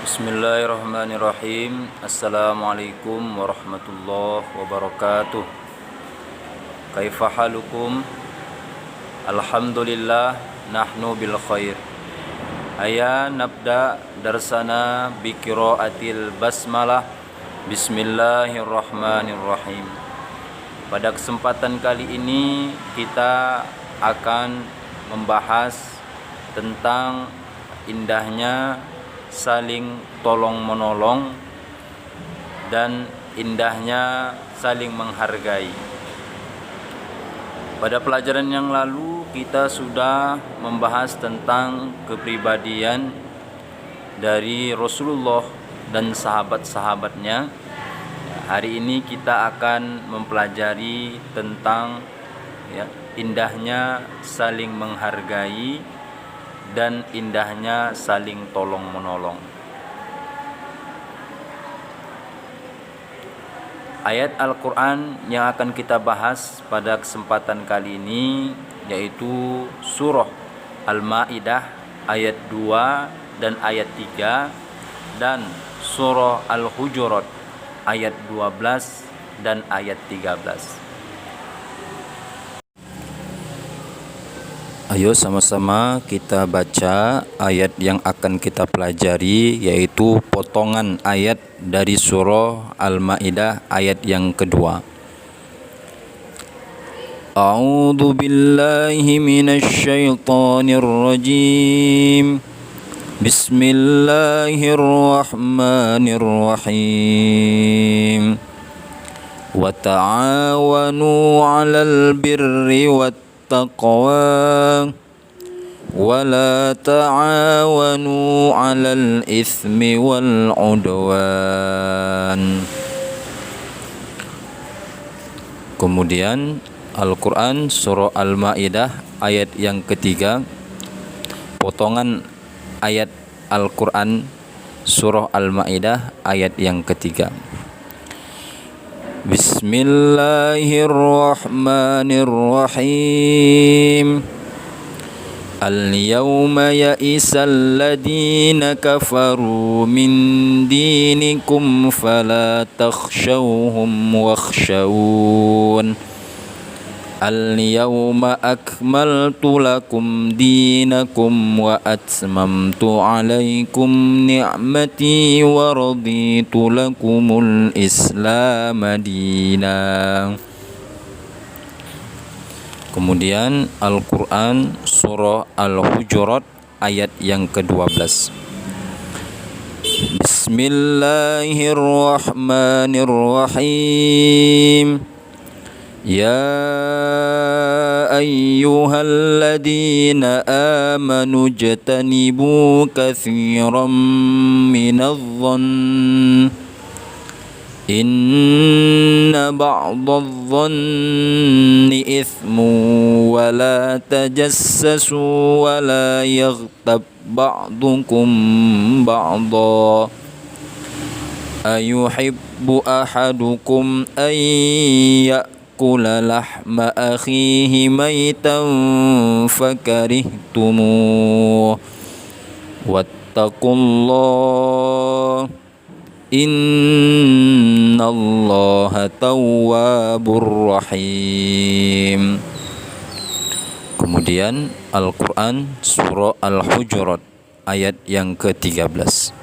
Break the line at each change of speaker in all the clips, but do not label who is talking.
Bismillahirrahmanirrahim. Assalamualaikum warahmatullahi wabarakatuh. Kaifa halukum? Alhamdulillah, nahnu bil khair. Aya nabda darsana bi qiraatil basmalah. Bismillahirrahmanirrahim. Pada kesempatan kali ini kita akan membahas tentang indahnya saling tolong menolong dan indahnya saling menghargai. Pada pelajaran yang lalu kita sudah membahas tentang kepribadian dari Rasulullah dan sahabat-sahabatnya. Hari ini kita akan mempelajari tentang indahnya saling menghargai dan indahnya saling tolong menolong. Ayat Al-Quran yang akan kita bahas pada kesempatan kali ini yaitu surah Al-Ma'idah ayat 2 dan ayat 3 dan surah Al-Hujurat ayat 12 dan ayat 13. Ayo sama-sama kita baca ayat yang akan kita pelajari, yaitu potongan ayat dari surah Al-Ma'idah ayat yang kedua. A'udzu billahi minasy syaithanir rajim. Bismillahirrahmanirrahim. Wa ta'awanu 'alal birri wat taqwa wa la ta'awanu 'alal itsmi wal 'udwan. Kemudian Al-Quran surah Al-Ma'idah ayat yang ketiga, potongan ayat Al-Quran surah Al-Ma'idah ayat yang ketiga. Bismillahirrahmanirrahim. Al-yawma ya'isal ladina kafaru min dinikum fala takhshawhum wakhshawun. Al-yawma akmaltu lakum dinakum wa atmamtu alaykum ni'mati wa raditu lakumul Islam dina. Kemudian Al-Quran surah Al-Hujurat ayat yang ke-12. Bismillahirrahmanirrahim. Ya ayyuhalladzina amanu jtanibu katsiran minadh-dhann inna ba'dadh-dhanni ithmun wa la tajassasu wa la yaghtab ba'dukum ba'dha ayuhibbu ahadukum an ya'kula lahma akhihi maytan fakarihtumuh wattaqullah innallaha tawwabur rahim. Kemudian Al-Quran surah Al-Hujurat ayat yang ke-13.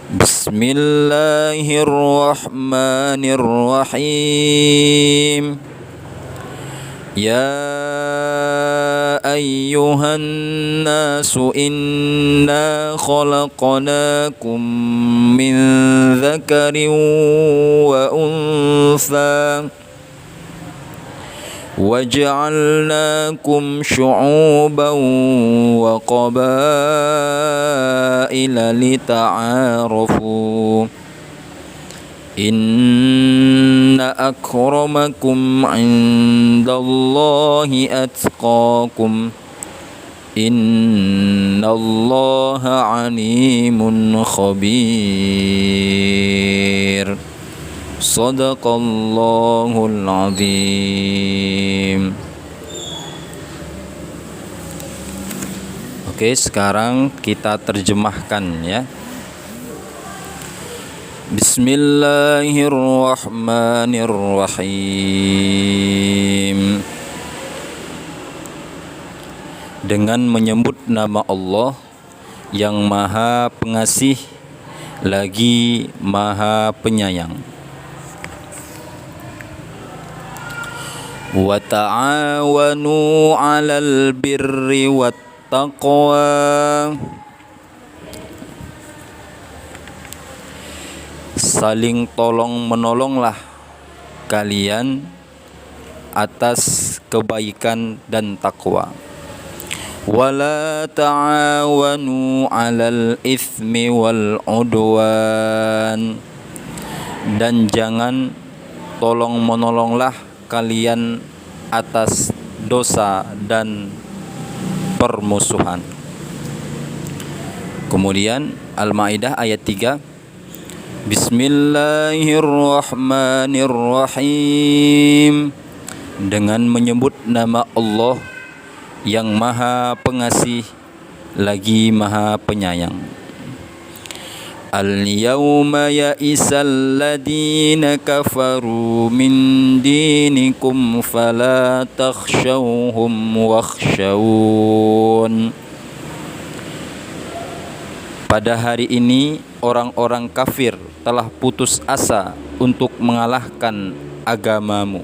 Bismillahirrahmanirrahim. Ya ayyuhan nasu inna khalaqnakum min dzakarin wa untha waja'alnakum syu'uban wa qabaila lita'arafu. Inna akramakum 'indallahi atqakum. Innallaha 'alimun khabir. Shadaqallahul 'azim. Oke, sekarang kita terjemahkan ya. Bismillahirrahmanirrahim. Dengan menyebut nama Allah yang Maha Pengasih lagi Maha Penyayang. Wa ta'awanu 'alal birri wat taqwa. Saling tolong menolonglah kalian atas kebaikan dan takwa. Wala ta'awanu 'alal itsmi wal 'udwan. Dan jangan tolong menolonglah kalian atas dosa dan permusuhan. Kemudian Al-Maidah ayat 3. Bismillahirrahmanirrahim. Dengan menyebut nama Allah yang Maha Pengasih lagi Maha Penyayang. Al-yawma ya'isal ladina kafaru min dinikum fala takhshawhum wakhshawun. Pada hari ini orang-orang kafir telah putus asa untuk mengalahkan agamamu.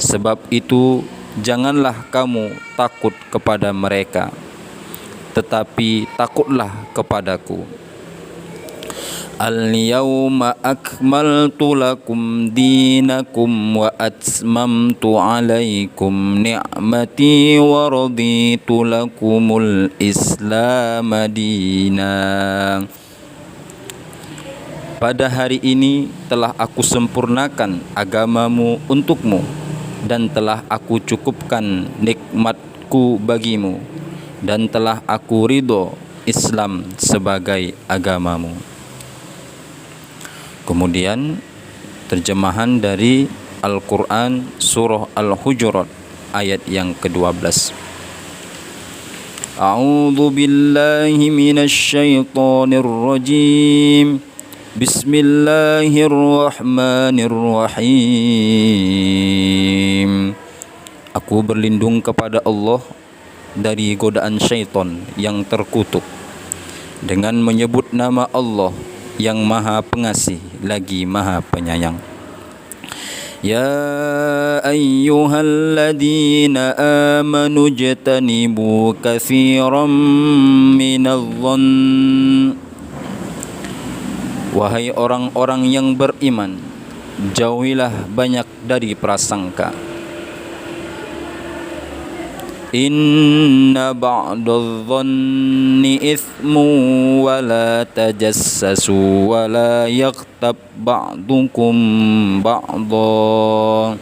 Sebab itu janganlah kamu takut kepada mereka, tetapi takutlah kepadaku. Al-yawma akmaltu lakum dinakum wa atmamtu alaikum ni'mati wa raditu lakumul Islam dina. Pada hari ini telah aku sempurnakan agamamu untukmu dan telah aku cukupkan nikmatku bagimu dan telah aku ridho Islam sebagai agamamu. Kemudian terjemahan dari Al-Quran surah Al-Hujurat ayat yang ke-12. A'udzu billahi minasy syaithanir rajim. Bismillahirrahmanirrahim. Aku berlindung kepada Allah dari godaan syaitan yang terkutuk dengan menyebut nama Allah yang Maha Pengasih lagi Maha Penyayang. Ya ayyuhalladzina amanu jtanibu katsiran minadh-dhann. Wahai orang-orang yang beriman, jauhilah banyak dari prasangka. Inna ba'dadh-dhanni ithmu wa la tajassasu wa la yaghtab ba'dukum ba'dha.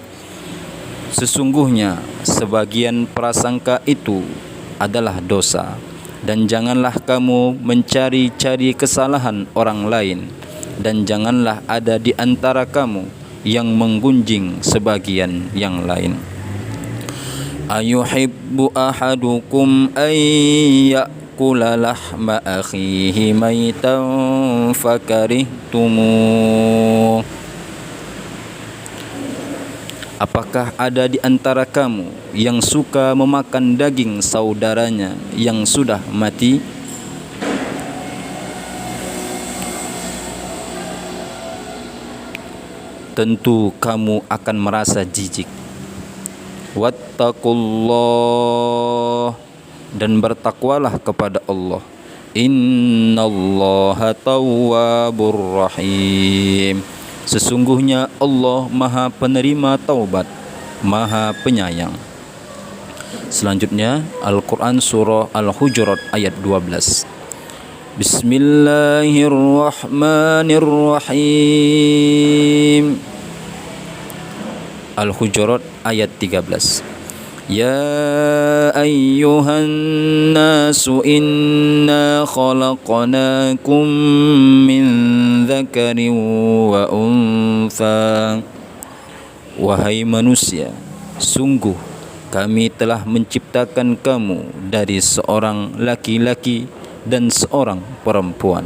Sesungguhnya sebagian prasangka itu adalah dosa, dan janganlah kamu mencari-cari kesalahan orang lain, dan janganlah ada di antara kamu yang menggunjing sebagian yang lain. Ayuhibbu ahadukum ay ya'kula lahma akhihi maitan fakarihtumuh. Apakah ada di antara kamu yang suka memakan daging saudaranya yang sudah mati? Tentu kamu akan merasa jijik. Wattaqullah, dan bertakwalah kepada Allah. Innallaha tawwabur rahim. Sesungguhnya Allah Maha Penerima Taubat, Maha Penyayang. Selanjutnya Al-Quran surah Al-Hujurat ayat 12. Bismillahirrahmanirrahim. Al-Hujurat ayat 13. Ya ayyuhan nasu inna khalaqnakum min dzakarin wa untha. Wahai manusia, sungguh kami telah menciptakan kamu dari seorang laki-laki dan seorang perempuan.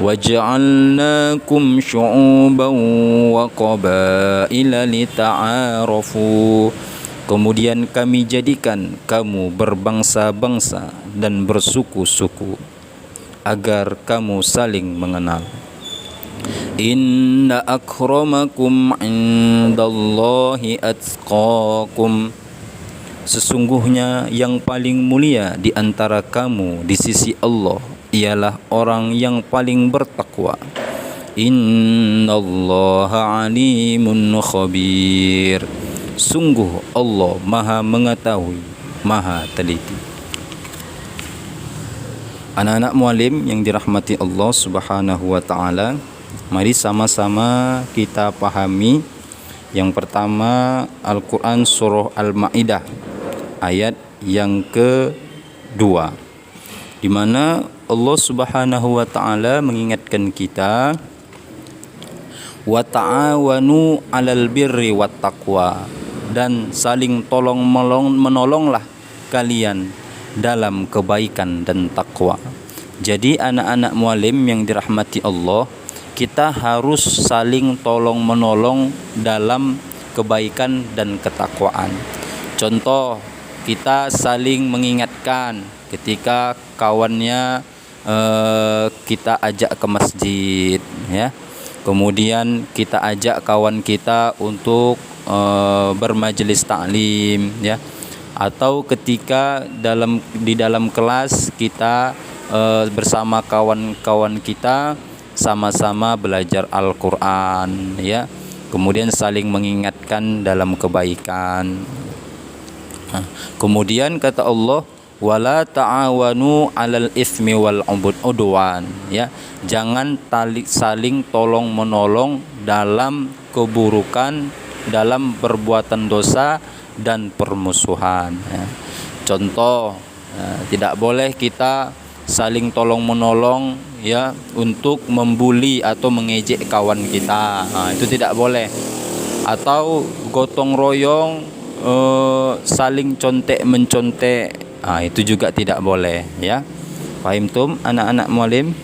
وَجَعَلْنَاكُمْ شُعُوبًا وَقَبَائِلَ لِتَعَارَفُوا. Kemudian kami jadikan kamu berbangsa-bangsa dan bersuku-suku agar kamu saling mengenal. Inna akramakum indallahi atqakum. Sesungguhnya yang paling mulia di antara kamu di sisi Allah ialah orang yang paling bertakwa. Innallaha alimun khabir. Sungguh Allah Maha mengetahui, Maha teliti. Anak-anak mualim yang dirahmati Allah Subhanahu wa taala, mari sama-sama kita pahami yang pertama Al-Qur'an surah Al-Maidah ayat yang kedua, di mana Allah Subhanahu wa taala mengingatkan kita, wa ta'awanu 'alal birri wat taqwa, dan saling menolonglah kalian dalam kebaikan dan takwa. Jadi anak-anak mualim yang dirahmati Allah, kita harus saling tolong menolong dalam kebaikan dan ketakwaan. Contoh, kita saling mengingatkan ketika kawannya kita ajak ke masjid, ya. Kemudian kita ajak kawan kita untuk bermajelis taklim, ya. Atau ketika di dalam kelas kita bersama kawan-kawan kita sama-sama belajar Al-Qur'an, ya. Kemudian saling mengingatkan dalam kebaikan. Kemudian kata Allah, wala ta'awanu 'alal itsmi wal 'udwan, ya. Jangan saling tolong menolong dalam keburukan, dalam perbuatan dosa dan permusuhan, ya. Contoh, tidak boleh kita saling tolong menolong, ya, untuk membuli atau mengejek kawan kita. Itu tidak boleh. Atau gotong royong, saling contek mencontek, itu juga tidak boleh, ya. Paham tum anak-anak mualim?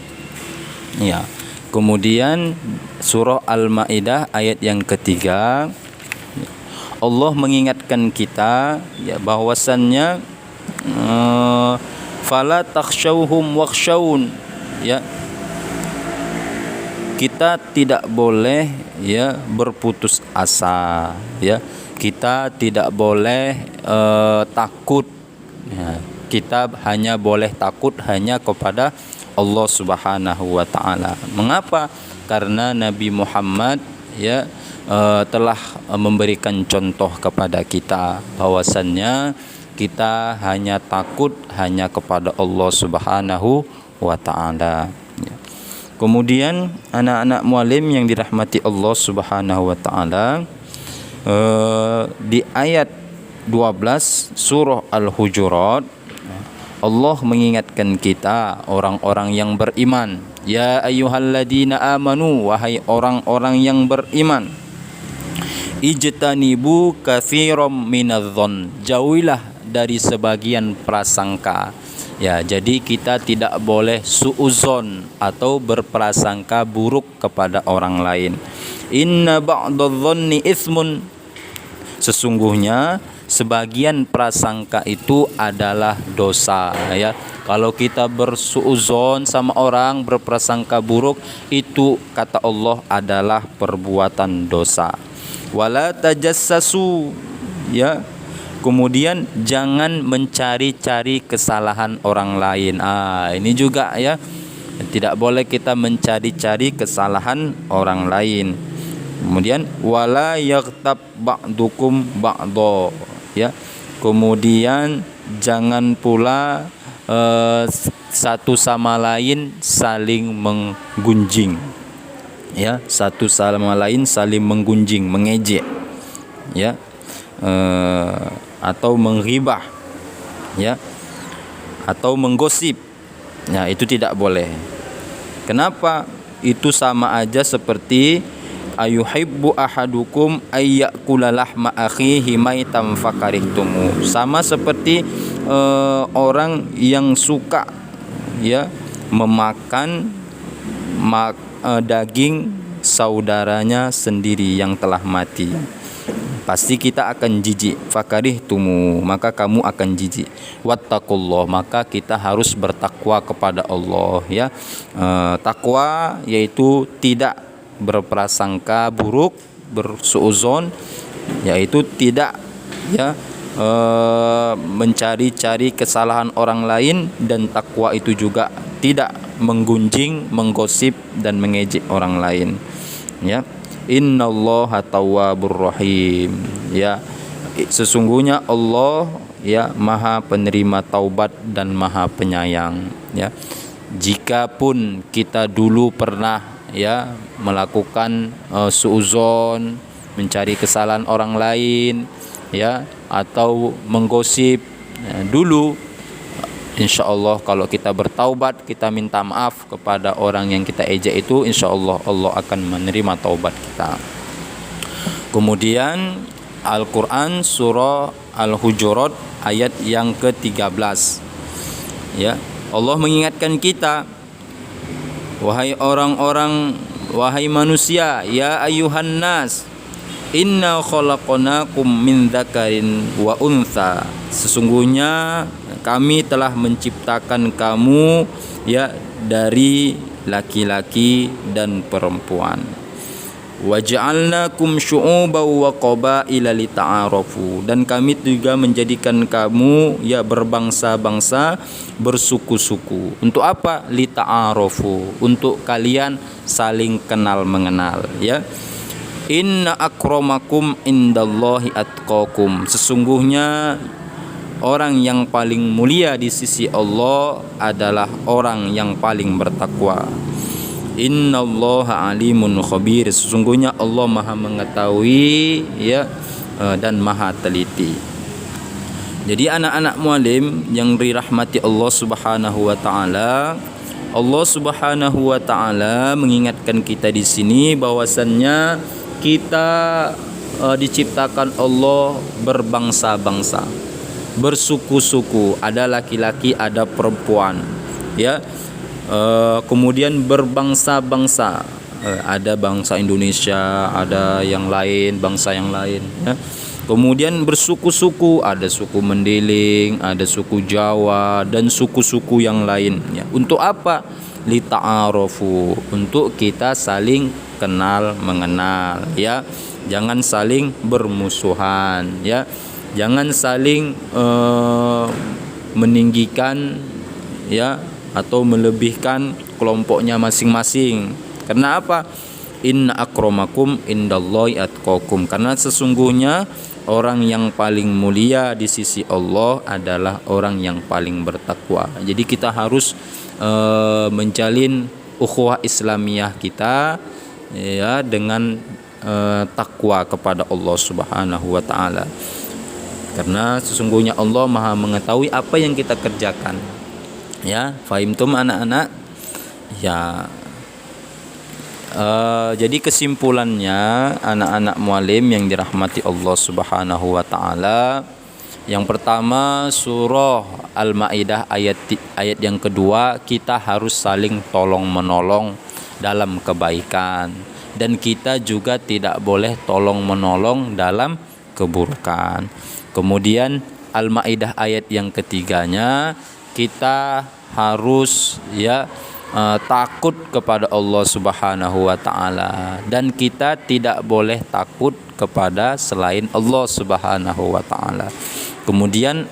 Ya. Kemudian surah Al-Maidah ayat yang ketiga, Allah mengingatkan kita, ya, bahwasannya fala takhshawhum wakhshawun, ya. Kita tidak boleh, ya, berputus asa, ya. Kita tidak boleh takut, ya. Kita hanya boleh takut hanya kepada Allah Subhanahu wa taala. Mengapa? Karena Nabi Muhammad, ya, telah memberikan contoh kepada kita bahwasannya kita hanya takut hanya kepada Allah Subhanahu wa taala. Kemudian anak-anak mualim yang dirahmati Allah Subhanahu wa taala, di ayat 12 surah Al-Hujurat, Allah mengingatkan kita orang-orang yang beriman. Ya ayyuhalladzina amanu, wahai orang-orang yang beriman, ijtanibu katsiran minadh-dhon, jauhilah dari sebagian prasangka. Ya, jadi kita tidak boleh suuzon atau berprasangka buruk kepada orang lain. Inna ba'dadh-dhonni itsmun, sesungguhnya sebagian prasangka itu adalah dosa, ya. Kalau kita bersuuzon sama orang, berprasangka buruk, itu kata Allah adalah perbuatan dosa. Wala tajassasu, ya. Kemudian jangan mencari-cari kesalahan orang lain. Ini juga, ya. Tidak boleh kita mencari-cari kesalahan orang lain. Kemudian wala yaghtab ba'dukum ba'dha, ya. Kemudian jangan pula satu sama lain saling menggunjing, ya. Satu sama lain saling menggunjing, mengejek, ya. Atau menghibah, ya, atau menggosip. Ya, itu tidak boleh. Kenapa? Itu sama aja seperti ayuhibbu ahadukum ayyakula lahma akhihi maitam fakarihtumu. Sama seperti orang yang suka, ya, memakan daging saudaranya sendiri yang telah mati, pasti kita akan jijik. Fakarihtumu, maka kamu akan jijik. Wattaqullah, maka kita harus bertakwa kepada Allah, ya. Takwa yaitu tidak berprasangka buruk, bersuuzon, yaitu tidak, ya, mencari-cari kesalahan orang lain, dan takwa itu juga tidak menggunjing, menggosip dan mengejek orang lain, ya. Innallaha tawwabur rahim, ya, sesungguhnya Allah, ya, Maha penerima taubat dan Maha penyayang, ya. Jikapun kita dulu pernah, ya, melakukan suuzon, mencari kesalahan orang lain, ya, atau menggosip, ya, dulu, insyaallah kalau kita bertaubat, kita minta maaf kepada orang yang kita ejek itu, insyaallah Allah akan menerima taubat kita. Kemudian Al-Quran surah Al-Hujurat ayat yang ke-13, ya, Allah mengingatkan kita, wahai orang-orang, wahai manusia, ya ayyuhan nas, inna khalaqnakum min dzakarin wa untha, sesungguhnya kami telah menciptakan kamu, ya, dari laki-laki dan perempuan. Waja'alnakum syu'uban wa qabaila lita'arafu, dan kami juga menjadikan kamu, ya, berbangsa-bangsa, bersuku-suku. Untuk apa? Lita'arafu, untuk kalian saling kenal mengenal, ya. Inna akramakum indallahi atqakum, sesungguhnya orang yang paling mulia di sisi Allah adalah orang yang paling bertakwa. Innallaha alimun khabir, sesungguhnya Allah Maha mengetahui, ya, dan Maha teliti. Jadi anak-anak mualim yang dirahmati Allah Subhanahu wa taala, Allah Subhanahu wa taala mengingatkan kita di sini bahwasannya kita diciptakan Allah berbangsa-bangsa, bersuku-suku, ada laki-laki, ada perempuan, ya. Kemudian berbangsa-bangsa, ada bangsa Indonesia, ada yang lain, bangsa yang lain, ya. Kemudian bersuku-suku, ada suku Mendeling, ada suku Jawa, dan suku-suku yang lain, ya. Untuk apa? Lita'arofu, untuk kita saling kenal mengenal, ya. Jangan saling bermusuhan, ya. Jangan saling meninggikan, ya, atau melebihkan kelompoknya masing-masing. Karena apa? Inna akramakum indallahi atqakum, karena sesungguhnya orang yang paling mulia di sisi Allah adalah orang yang paling bertakwa. Jadi kita harus menjalin ukhuwah Islamiyah kita, ya, dengan takwa kepada Allah Subhanahu wa taala. Karena sesungguhnya Allah Maha mengetahui apa yang kita kerjakan. Ya, fahimtum anak-anak? Ya. Jadi kesimpulannya anak-anak mualim yang dirahmati Allah Subhanahu wa taala, yang pertama surah Al-Maidah ayat yang kedua, kita harus saling tolong menolong dalam kebaikan, dan kita juga tidak boleh tolong menolong dalam keburukan. Kemudian Al-Maidah ayat yang ketiganya, kita harus, ya, takut kepada Allah Subhanahu wa taala, dan kita tidak boleh takut kepada selain Allah Subhanahu wa taala. Kemudian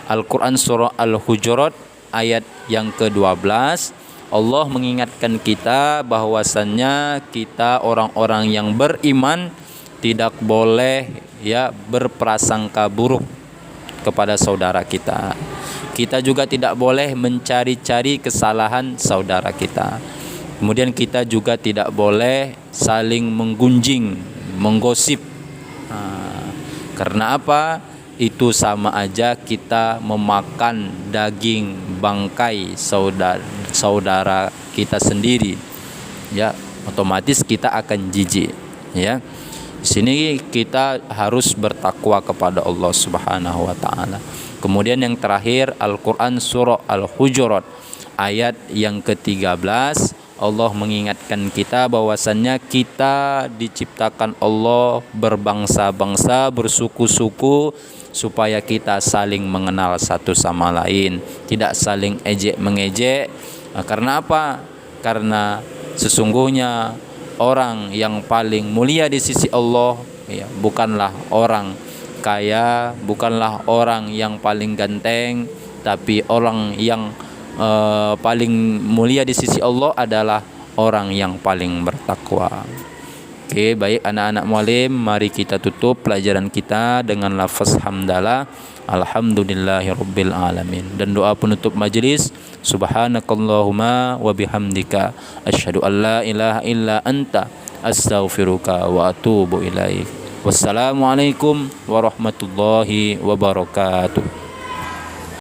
Al-Qur'an surah Al-Hujurat ayat yang ke-12, Allah mengingatkan kita bahwasannya kita orang-orang yang beriman tidak boleh, ya, berprasangka buruk kepada saudara kita. Kita juga tidak boleh mencari-cari kesalahan saudara kita. Kemudian kita juga tidak boleh saling menggunjing, menggosip. Karena apa? Itu sama aja kita memakan daging bangkai saudara kita sendiri. Ya, otomatis kita akan jijik, ya. Di sini kita harus bertakwa kepada Allah Subhanahu wa taala. Kemudian yang terakhir Al-Qur'an surah Al-Hujurat ayat yang ke-13, Allah mengingatkan kita bahwasannya kita diciptakan Allah berbangsa-bangsa, bersuku-suku, supaya kita saling mengenal satu sama lain, tidak saling ejek mengejek. Karena apa? Karena sesungguhnya orang yang paling mulia di sisi Allah ya, bukanlah orang kaya, bukanlah orang yang paling ganteng, tapi orang yang paling mulia di sisi Allah adalah orang yang paling bertakwa. Oke, baik anak-anak mualim, mari kita tutup pelajaran kita dengan lafaz hamdalah, alhamdulillahirabbil alamin, dan doa penutup majelis, subhanakallahumma wa bihamdika asyhadu an la ilaha illa anta astaghfiruka wa atubu ilaik. Wassalamualaikum warahmatullahi wabarakatuh.